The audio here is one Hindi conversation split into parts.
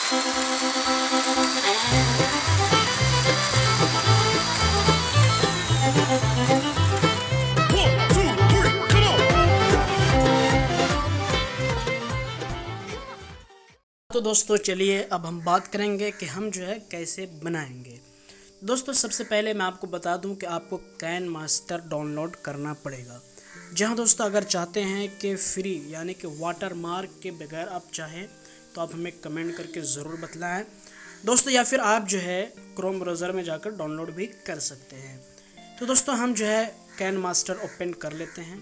तो दोस्तों चलिए अब हम बात करेंगे कि हम जो है कैसे बनाएंगे। दोस्तों सबसे पहले मैं आपको बता दूं कि आपको कैन मास्टर डाउनलोड करना पड़ेगा। जहां दोस्तों अगर चाहते हैं कि फ्री यानी कि वाटर मार्क के बगैर आप चाहें तो आप हमें कमेंट करके ज़रूर बतलाएं दोस्तों, या फिर आप जो है क्रोम ब्राउज़र में जाकर डाउनलोड भी कर सकते हैं। तो दोस्तों हम जो है कैन मास्टर ओपन कर लेते हैं।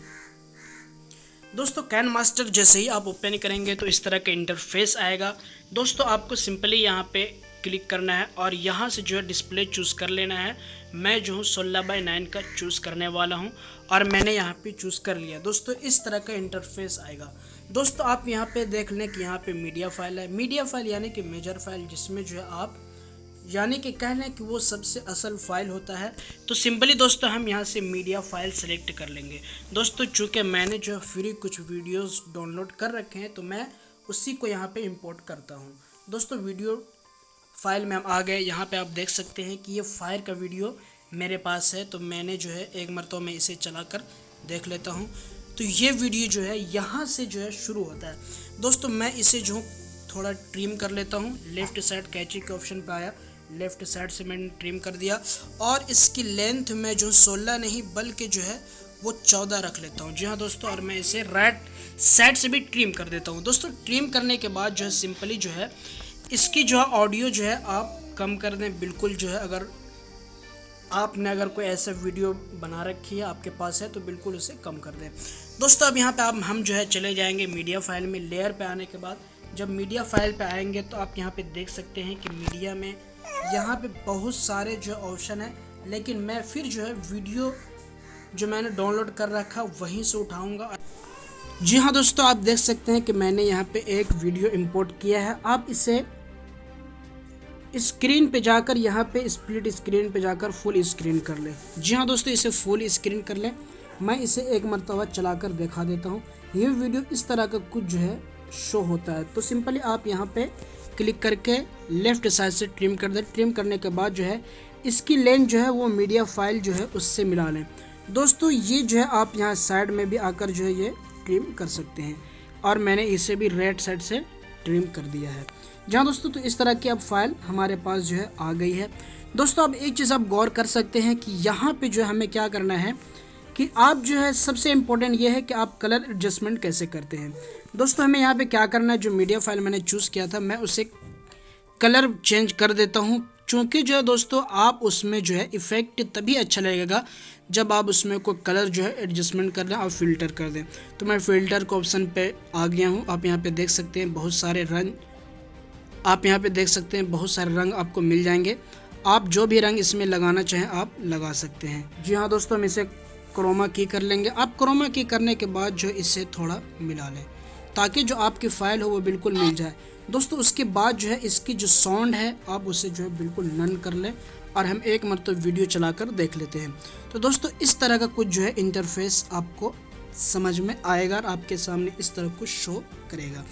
दोस्तों कैन मास्टर जैसे ही आप ओपन करेंगे तो इस तरह का इंटरफेस आएगा। दोस्तों आपको सिंपली यहाँ पे क्लिक करना है और यहाँ से जो है डिस्प्ले चूज़ कर लेना है। मैं जो हूँ 16:9 का चूज़ करने वाला हूँ और मैंने यहाँ पे चूज़ कर लिया। दोस्तों इस तरह का इंटरफेस आएगा। दोस्तों आप यहाँ पे देख लें कि यहाँ पे मीडिया फाइल है। मीडिया फाइल यानी कि मेजर फाइल, जिसमें जो है आप यानी कि कह लें कि वो सबसे असल फाइल होता है। तो सिंपली दोस्तों हम यहाँ से मीडिया फाइल सेलेक्ट कर लेंगे। दोस्तों चूँकि मैंने जो फ्री कुछ वीडियोस डाउनलोड कर रखे हैं तो मैं उसी को यहाँ पे इंपोर्ट करता हूँ। दोस्तों वीडियो फाइल में हम आ गए। यहाँ पे आप देख सकते हैं कि ये फायर का वीडियो मेरे पास है, तो मैंने जो है एक मरतबा में इसे चला कर देख लेता हूँ। तो ये वीडियो जो है यहाँ से जो है शुरू होता है। दोस्तों मैं इसे जो थोड़ा ट्रिम कर लेता हूँ। लेफ़्ट साइड कैची के ऑप्शन पे आया, लेफ़्ट साइड से मैंने ट्रिम कर दिया और इसकी लेंथ में जो 16 नहीं बल्कि जो है वो 14 रख लेता हूँ। जी हाँ दोस्तों, और मैं इसे राइट साइड से भी ट्रिम कर देता हूँ। दोस्तों ट्रिम करने के बाद जो है सिंपली जो है इसकी जो है ऑडियो जो है आप कम कर दें। बिल्कुल जो है अगर आपने अगर कोई ऐसा वीडियो बना रखी है आपके पास है तो बिल्कुल उसे कम कर दें। दोस्तों अब यहाँ पे आप हम जो है चले जाएंगे मीडिया फाइल में। लेयर पे आने के बाद जब मीडिया फाइल पे आएंगे तो आप यहाँ पे देख सकते हैं कि मीडिया में यहाँ पे बहुत सारे जो ऑप्शन है, लेकिन मैं फिर जो है वीडियो जो मैंने डाउनलोड कर रखा वहीं से उठाऊंगा। जी हाँ दोस्तों, आप देख सकते हैं कि मैंने यहाँ पे एक वीडियो इंपोर्ट किया है। आप इसे स्क्रीन पे जाकर यहाँ पे स्प्लिट स्क्रीन पे जाकर फुल स्क्रीन कर लें। जी हाँ दोस्तों, इसे फुल स्क्रीन कर लें। मैं इसे एक मरतबा चलाकर दिखा देता हूँ। ये वीडियो इस तरह का कुछ जो है शो होता है। तो सिंपली आप यहाँ पे क्लिक करके लेफ़्ट साइड से ट्रिम कर दें। ट्रिम करने के बाद जो है इसकी लेंथ जो है वो मीडिया फाइल जो है उससे मिला लें। दोस्तों ये जो है आप यहाँ साइड में भी आकर जो है ये ट्रिम कर सकते हैं और मैंने इसे भी राइट साइड से ट्रिम कर दिया है। जहाँ दोस्तों तो इस तरह की अब फाइल हमारे पास जो है आ गई है। दोस्तों अब एक चीज़ आप गौर कर सकते हैं कि यहाँ पे जो है हमें क्या करना है कि आप जो है सबसे इम्पोर्टेंट ये है कि आप कलर एडजस्टमेंट कैसे करते हैं। दोस्तों हमें यहाँ पे क्या करना है, जो मीडिया फाइल मैंने चूज़ किया था मैं उसे कलर चेंज कर देता हूँ। चूँकि जो है दोस्तों आप उसमें जो है इफ़ेक्ट तभी अच्छा लगेगा जब आप उसमें कोई कलर जो है एडजस्टमेंट कर दें और फिल्टर कर दें। तो मैं फ़िल्टर के ऑप्शन पे आ गया हूँ। आप यहाँ पे देख सकते हैं बहुत सारे रंग, आप यहाँ पे देख सकते हैं बहुत सारे रंग आपको मिल जाएंगे। आप जो भी रंग इसमें लगाना चाहें आप लगा सकते हैं। जी हाँ दोस्तों, हम इसे क्रोमा की कर लेंगे। आप क्रोमा की करने के बाद जो इसे थोड़ा मिला लें ताकि जो आपकी फ़ाइल हो वो बिल्कुल मिल जाए। दोस्तों उसके बाद जो है इसकी जो साउंड है आप उसे जो है बिल्कुल नन कर लें और हम एक मरतबा वीडियो चलाकर देख लेते हैं। तो दोस्तों इस तरह का कुछ जो है इंटरफेस आपको समझ में आएगा और आपके सामने इस तरह कुछ शो करेगा।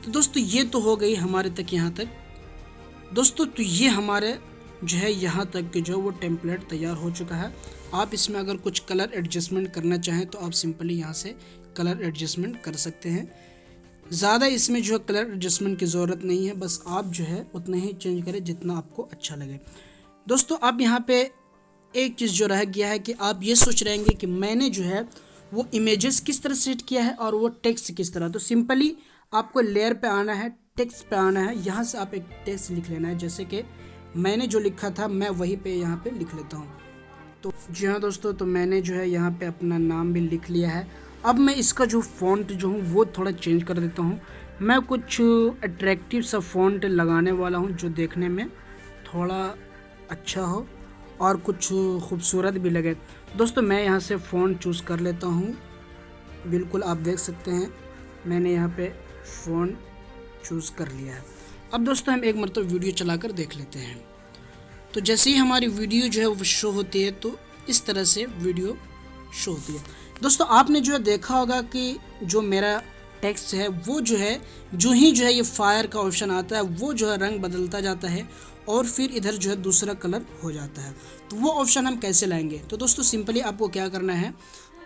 तो दोस्तों ये तो हो गई हमारे तक यहाँ तक। दोस्तों तो ये हमारे जो है यहाँ तक के जो वो टेम्पलेट तैयार हो चुका है। आप इसमें अगर कुछ कलर एडजस्टमेंट करना चाहें तो आप सिंपली यहाँ से कलर एडजस्टमेंट कर सकते हैं। ज़्यादा इसमें जो है कलर एडजस्टमेंट की ज़रूरत नहीं है, बस आप जो है उतना ही चेंज करें जितना आपको अच्छा लगे। दोस्तों अब यहाँ पे एक चीज़ जो रह गया है कि आप ये सोच रहे होंगे कि मैंने जो है वो इमेजेस किस तरह सेट किया है और वो टेक्स्ट किस तरह। तो सिंपली आपको लेयर पे आना है, टेक्स्ट पे आना है। यहाँ से आप एक टेक्स्ट लिख लेना है, जैसे कि मैंने जो लिखा था मैं वही पे यहाँ पे लिख लेता हूँ। तो जी हाँ दोस्तों, तो मैंने जो है यहाँ पे अपना नाम भी लिख लिया है। अब मैं इसका जो फ़ॉन्ट जो हूँ वो थोड़ा चेंज कर देता हूँ। मैं कुछ अट्रैक्टिव सा फ़ॉन्ट लगाने वाला हूँ जो देखने में थोड़ा अच्छा हो और कुछ खूबसूरत भी लगे। दोस्तों मैं यहाँ से फ़ॉन्ट चूज़ कर लेता हूँ। बिल्कुल आप देख सकते हैं मैंने यहाँ पे फ़ॉन्ट चूज़ कर लिया है। अब दोस्तों हम एक मरतबा वीडियो चलाकर देख लेते हैं। तो जैसे ही हमारी वीडियो जो है वो शो होती है तो इस तरह से वीडियो शो होती है। दोस्तों आपने जो है देखा होगा कि जो मेरा टेक्स्ट है वो जो है, जो ही जो है ये फायर का ऑप्शन आता है वो जो है रंग बदलता जाता है और फिर इधर जो है दूसरा कलर हो जाता है। तो वो ऑप्शन हम कैसे लाएंगे? तो दोस्तों सिंपली आपको क्या करना है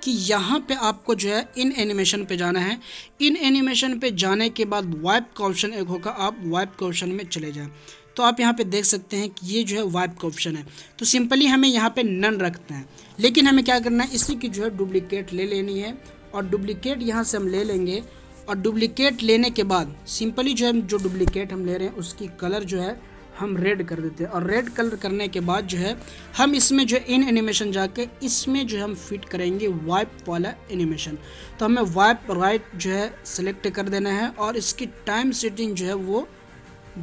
कि यहाँ पे आपको जो है इन एनिमेशन पे जाना है। इन एनिमेशन पे जाने के बाद वाइप का ऑप्शन एक होगा, आप वाइप के ऑप्शन में चले जाएं। तो आप यहाँ पे देख सकते हैं कि ये जो है वाइप का ऑप्शन है। तो सिंपली हमें यहाँ पे नन रखते हैं, लेकिन हमें क्या करना है, इसी की जो है डुप्लीकेट ले लेनी है और डुप्लीकेट यहाँ से हम ले लेंगे। और डुप्लीकेट लेने के बाद सिंपली जो है जो डुप्लीकेट हम ले रहे हैं उसकी कलर जो है हम रेड कर देते हैं। और रेड कलर करने के बाद जो है हम इसमें जो है इन एनिमेशन जाके इसमें जो है हम फिट करेंगे वाइप वाला एनिमेशन। तो हमें वाइप राइट जो है सेलेक्ट कर देना है और इसकी टाइम सेटिंग जो है वो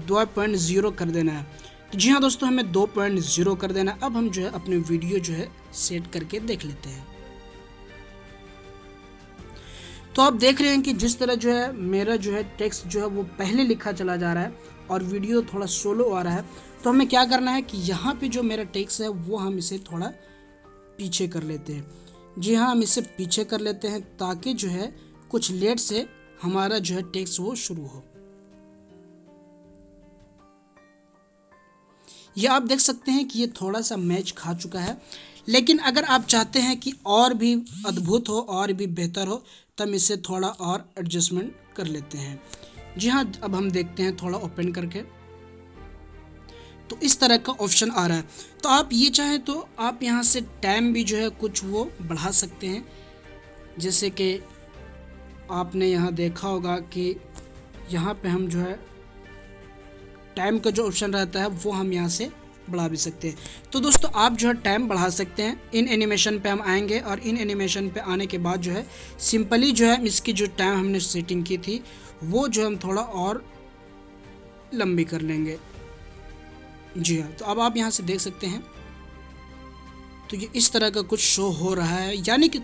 2.0 कर देना है। तो जी हाँ दोस्तों, हमें 2.0 कर देना है। अब हम जो है अपनी वीडियो जो है सेट करके देख लेते हैं। तो आप देख रहे हैं कि जिस तरह जो है मेरा जो है टेक्स्ट जो है वो पहले लिखा चला जा रहा है और वीडियो थोड़ा स्लो आ रहा है। तो हमें क्या करना है कि यहाँ पे जो मेरा टेक्स्ट है वो हम इसे थोड़ा पीछे कर लेते हैं। जी हाँ, हम इसे पीछे कर लेते हैं ताकि जो है कुछ लेट से हमारा जो है टेक्स्ट वो शुरू हो। ये आप देख सकते हैं कि ये थोड़ा सा मैच खा चुका है, लेकिन अगर आप चाहते हैं कि और भी अद्भुत हो और भी बेहतर हो तो हम इसे थोड़ा और एडजस्टमेंट कर लेते हैं। जी हाँ, अब हम देखते हैं थोड़ा ओपन करके, तो इस तरह का ऑप्शन आ रहा है। तो आप ये चाहें तो आप यहाँ से टाइम भी जो है कुछ वो बढ़ा सकते हैं। जैसे कि आपने यहाँ देखा होगा कि यहाँ पे हम जो है टाइम का जो ऑप्शन रहता है वो हम यहाँ से बढ़ा भी सकते हैं। तो दोस्तों आप जो है टाइम बढ़ा सकते हैं। इन एनिमेशन पे हम आएंगे और इन एनिमेशन पे आने के बाद जो है सिंपली जो है इसकी जो टाइम हमने सेटिंग की थी वो जो हम थोड़ा और लंबी कर लेंगे। जी हाँ, तो अब आप यहाँ से देख सकते हैं तो ये इस तरह का कुछ शो हो रहा है, यानी कि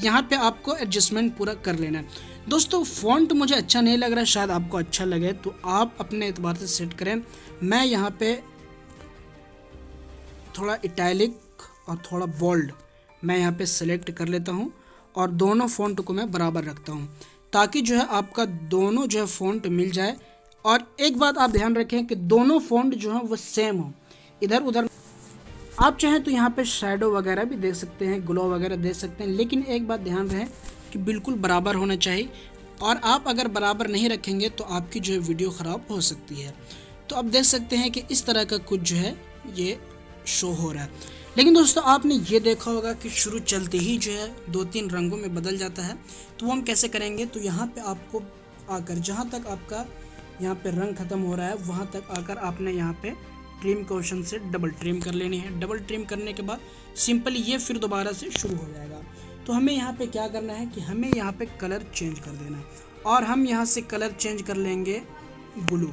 यहाँ पे आपको एडजस्टमेंट पूरा कर लेना है। दोस्तों फ़ॉन्ट मुझे अच्छा नहीं लग रहा है, शायद आपको अच्छा लगे तो आप अपने एतबार से सेट करें। मैं यहाँ पे थोड़ा इटैलिक और थोड़ा बोल्ड मैं यहाँ पे सेलेक्ट कर लेता हूँ और दोनों फ़ॉन्ट को मैं बराबर रखता हूँ ताकि जो है आपका दोनों जो है फ़ॉन्ट मिल जाए। और एक बात आप ध्यान रखें कि दोनों फ़ॉन्ट जो है वो सेम हो, इधर उधर। आप चाहें तो यहाँ पे शैडो वगैरह भी दे सकते हैं, ग्लो वगैरह दे सकते हैं, लेकिन एक बात ध्यान रहे कि बिल्कुल बराबर होना चाहिए। और आप अगर बराबर नहीं रखेंगे तो आपकी जो है वीडियो ख़राब हो सकती है। तो आप देख सकते हैं कि इस तरह का कुछ जो है ये शो हो रहा है। लेकिन दोस्तों आपने ये देखा होगा कि शुरू चलते ही जो है 2-3 रंगों में बदल जाता है। तो वो हम कैसे करेंगे? तो यहाँ पे आपको आकर जहाँ तक आपका यहाँ पे रंग ख़त्म हो रहा है वहाँ तक आकर आपने यहाँ पे ट्रिम के ऑप्शन से डबल ट्रिम कर लेनी है। डबल ट्रिम करने के बाद सिंपली ये फिर दोबारा से शुरू हो जाएगा। तो हमें यहाँ पे क्या करना है कि हमें यहाँ पे कलर चेंज कर देना है और हम यहाँ से कलर चेंज कर लेंगे ब्लू।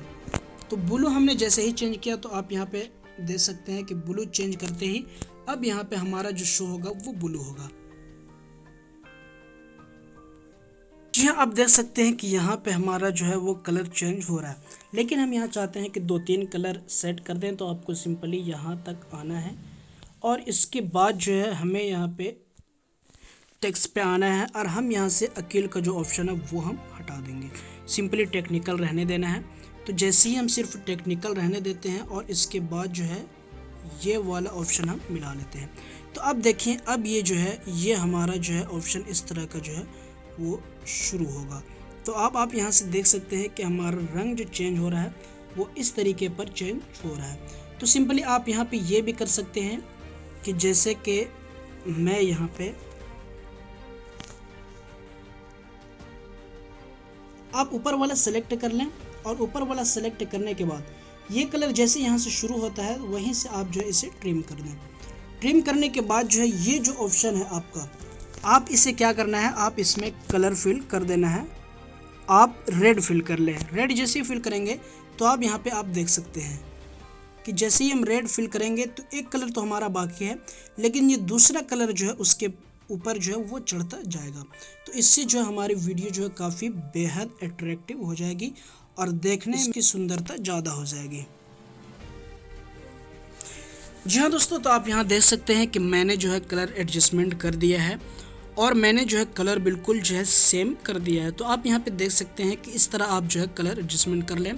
तो ब्लू हमने जैसे ही चेंज किया तो आप यहाँ पे देख सकते हैं कि ब्लू चेंज करते ही अब यहाँ पे हमारा जो शो होगा वो ब्लू होगा। जी हाँ, आप देख सकते हैं कि यहाँ पे हमारा जो है वो कलर चेंज हो रहा है, लेकिन हम यहाँ चाहते हैं कि 2-3 कलर सेट कर दें। तो आपको सिंपली यहाँ तक आना है और इसके बाद जो है हमें यहाँ पे टेक्स्ट पे आना है और हम यहाँ से अकेले का जो ऑप्शन है वो हम हटा देंगे। सिंपली टेक्निकल रहने देना है। तो जैसे ही हम सिर्फ टेक्निकल रहने देते हैं और इसके बाद जो है ये वाला ऑप्शन हम मिला लेते हैं। तो अब देखिए, अब ये जो है ये हमारा जो है ऑप्शन इस तरह का जो है वो शुरू होगा। तो आप यहाँ से देख सकते हैं कि हमारा रंग जो चेंज हो रहा है वो इस तरीके पर चेंज हो रहा है। तो सिंपली आप यहाँ पे ये भी कर सकते हैं कि जैसे कि मैं यहाँ पे आप ऊपर वाला सेलेक्ट कर लें और ऊपर वाला सेलेक्ट करने के बाद ये कलर जैसे यहाँ से शुरू होता है वहीं से आप जो है इसे ट्रिम कर दें। ट्रिम करने के बाद जो है ये जो ऑप्शन है आपका, आप इसे क्या करना है, आप इसमें कलर फिल कर देना है। आप रेड फिल कर लें। रेड जैसे ही फिल करेंगे तो आप यहाँ पे आप देख सकते हैं कि जैसे ही हम रेड फिल करेंगे तो एक कलर तो हमारा बाकी है, लेकिन ये दूसरा कलर जो है उसके ऊपर जो है वो चढ़ता जाएगा। तो इससे जो है हमारी वीडियो जो है काफ़ी बेहद अट्रैक्टिव हो जाएगी और देखने में इसकी सुंदरता ज़्यादा हो जाएगी। जी हाँ दोस्तों, तो आप यहाँ देख सकते हैं कि मैंने जो है कलर एडजस्टमेंट कर दिया है और मैंने जो है कलर बिल्कुल जो है सेम कर दिया है। तो आप यहाँ पे देख सकते हैं कि इस तरह आप जो है कलर एडजस्टमेंट कर लें।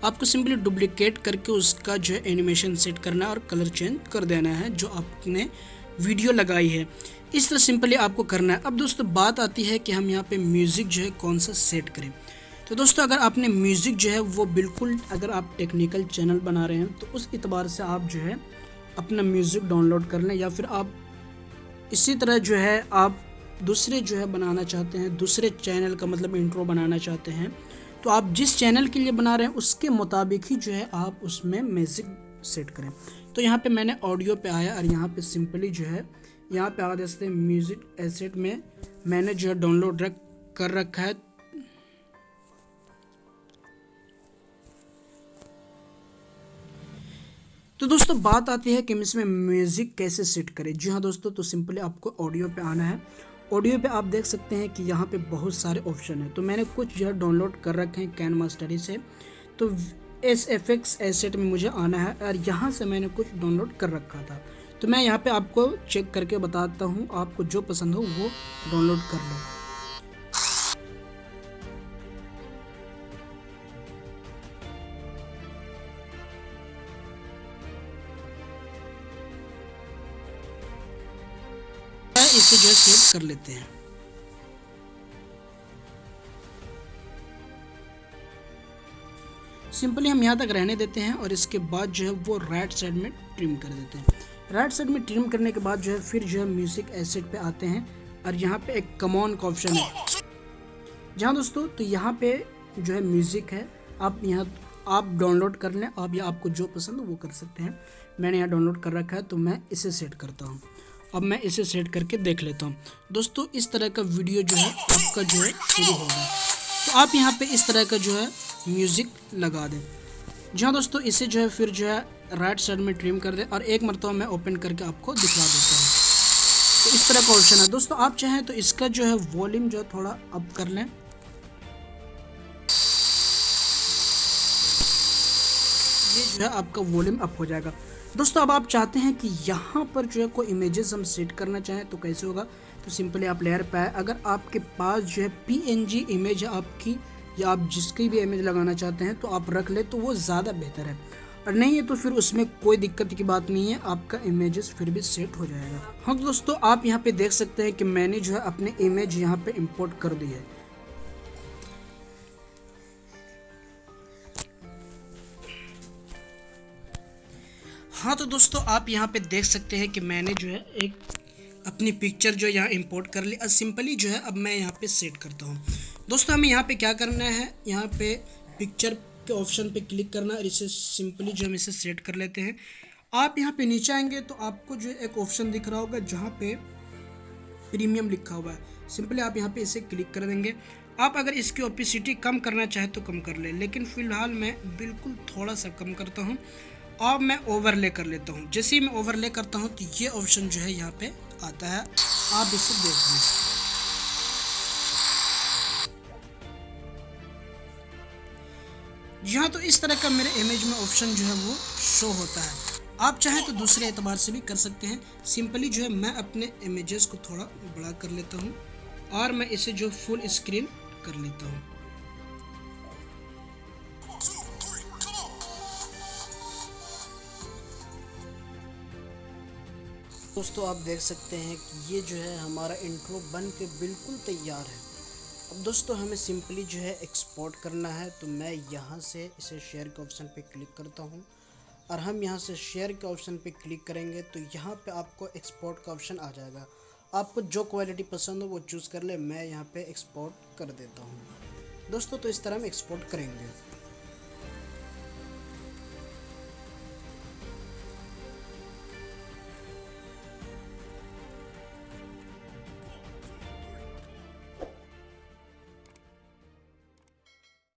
आपको सिंपली डुप्लीकेट करके उसका जो है एनिमेशन सेट करना है और कलर चेंज कर देना है जो आपने वीडियो लगाई है। इस तरह सिंपली आपको करना है। अब दोस्तों बात आती है कि हम यहाँ पे म्यूज़िक जो है कौन सा सेट करें। तो दोस्तों अगर आपने म्यूज़िक जो है वो बिल्कुल, अगर आप टेक्निकल चैनल बना रहे हैं तो उस एतबार से आप जो है अपना म्यूज़िक डाउनलोड कर लें, या फिर आप इसी तरह जो है आप दूसरे जो है बनाना चाहते हैं, दूसरे चैनल का मतलब इंट्रो बनाना चाहते हैं, तो आप जिस चैनल के लिए बना रहे हैं उसके मुताबिक ही जो है आप उसमें म्यूज़िक सेट करें। तो यहाँ पे मैंने ऑडियो पे आया और यहाँ पे सिंपली जो है यहाँ पे आ जैसे म्यूज़िक एसेट में मैंने जो है डाउनलोड कर रखा है। तो दोस्तों बात आती है कि हम इसमें म्यूज़िक कैसे सेट करें। जी हाँ दोस्तों, तो सिंपली आपको ऑडियो पे आना है। ऑडियो पे आप देख सकते हैं कि यहाँ पे बहुत सारे ऑप्शन हैं। तो मैंने कुछ जो है डाउनलोड कर रखे हैं कैन मास्टरी से। तो SFX एसेट में मुझे आना है और यहाँ से मैंने कुछ डाउनलोड कर रखा था। तो मैं यहाँ पे आपको चेक करके बताता हूँ, आपको जो पसंद हो वो डाउनलोड कर लो। इसे जो है सेव कर लेते हैं। सिंपली हम यहाँ तक रहने देते हैं और इसके बाद जो है वो राइट साइड में ट्रिम कर देते हैं। राइट साइड में ट्रिम करने के बाद जो है फिर जो है म्यूजिक एसेट पे आते हैं और यहाँ पे एक कमॉन का ऑप्शन है। जहाँ दोस्तों तो यहाँ पे जो है म्यूजिक है, आप यहाँ आप डाउनलोड कर लें। आप या आपको जो पसंद हो वो कर सकते हैं। मैंने यहाँ डाउनलोड कर रखा है तो मैं इसे सेट करता हूँ। अब मैं इसे सेट करके देख लेता हूँ। दोस्तों इस तरह का वीडियो जो है आपका जो है शुरू होगा। तो आप यहाँ पे इस तरह का जो है म्यूज़िक लगा दें। जहाँ दोस्तों इसे जो है फिर जो है राइट साइड में ट्रिम कर दें और एक मरतबा मैं ओपन करके आपको दिखा देता हूँ। तो इस तरह का ऑप्शन है। दोस्तों आप चाहें तो इसका जो है वॉल्यूम जो है थोड़ा अप कर लें। ये जो है आपका वॉल्यूम अप हो जाएगा। दोस्तों अब आप चाहते हैं कि यहाँ पर जो है कोई इमेजेस हम सेट करना चाहें तो कैसे होगा। तो सिंपली आप लेयर पे आए, अगर आपके पास जो है PNG इमेज है आपकी, या आप जिसकी भी इमेज लगाना चाहते हैं तो आप रख ले तो वो ज़्यादा बेहतर है। और नहीं है तो फिर उसमें कोई दिक्कत की बात नहीं है, आपका इमेजेस फिर भी सेट हो जाएगा। हाँ दोस्तों आप यहाँ पे देख सकते हैं कि मैंने जो है अपने इमेज यहाँ पे इंपोर्ट कर दी है। हाँ तो दोस्तों आप यहाँ पे देख सकते हैं कि मैंने जो है एक अपनी पिक्चर जो यहाँ इंपोर्ट कर ली और सिंपली जो है अब मैं यहाँ पे सेट करता हूँ। दोस्तों हमें यहाँ पे क्या करना है, यहाँ पे पिक्चर के ऑप्शन पे क्लिक करना और इसे सिंपली जो हम इसे सेट कर लेते हैं। आप यहाँ पे नीचे आएंगे तो आपको जो एक ऑप्शन दिख रहा होगा जहाँ पे प्रीमियम लिखा हुआ है। सिंपली आप यहाँ पे इसे क्लिक कर देंगे। आप अगर इसकी ओपेसिटी कम करना चाहे तो कम कर ले, लेकिन फ़िलहाल मैं बिल्कुल थोड़ा सा कम करता हूँ। अब मैं ओवरले कर लेता हूँ। जैसे ही मैं ओवरले करता हूँ तो ये ऑप्शन जो है यहाँ पे आता है, आप इसे देख लें। यहाँ तो इस तरह का मेरे इमेज में ऑप्शन जो है वो शो होता है। आप चाहें तो दूसरे एतबार से भी कर सकते हैं। सिंपली जो है मैं अपने इमेजेस को थोड़ा बड़ा कर लेता हूँ और मैं इसे जो फुल स्क्रीन कर लेता हूँ। दोस्तों आप देख सकते हैं कि ये जो है हमारा इंट्रो बन के बिल्कुल तैयार है। अब दोस्तों हमें सिंपली जो है एक्सपोर्ट करना है। तो मैं यहाँ से इसे शेयर के ऑप्शन पे क्लिक करता हूँ और हम यहाँ से शेयर के ऑप्शन पे क्लिक करेंगे तो यहाँ पे आपको एक्सपोर्ट का ऑप्शन आ जाएगा। आपको जो क्वालिटी पसंद हो वो चूज़ कर ले। मैं यहाँ पे एक्सपोर्ट कर देता हूँ। दोस्तों तो इस तरह हम एक्सपोर्ट करेंगे।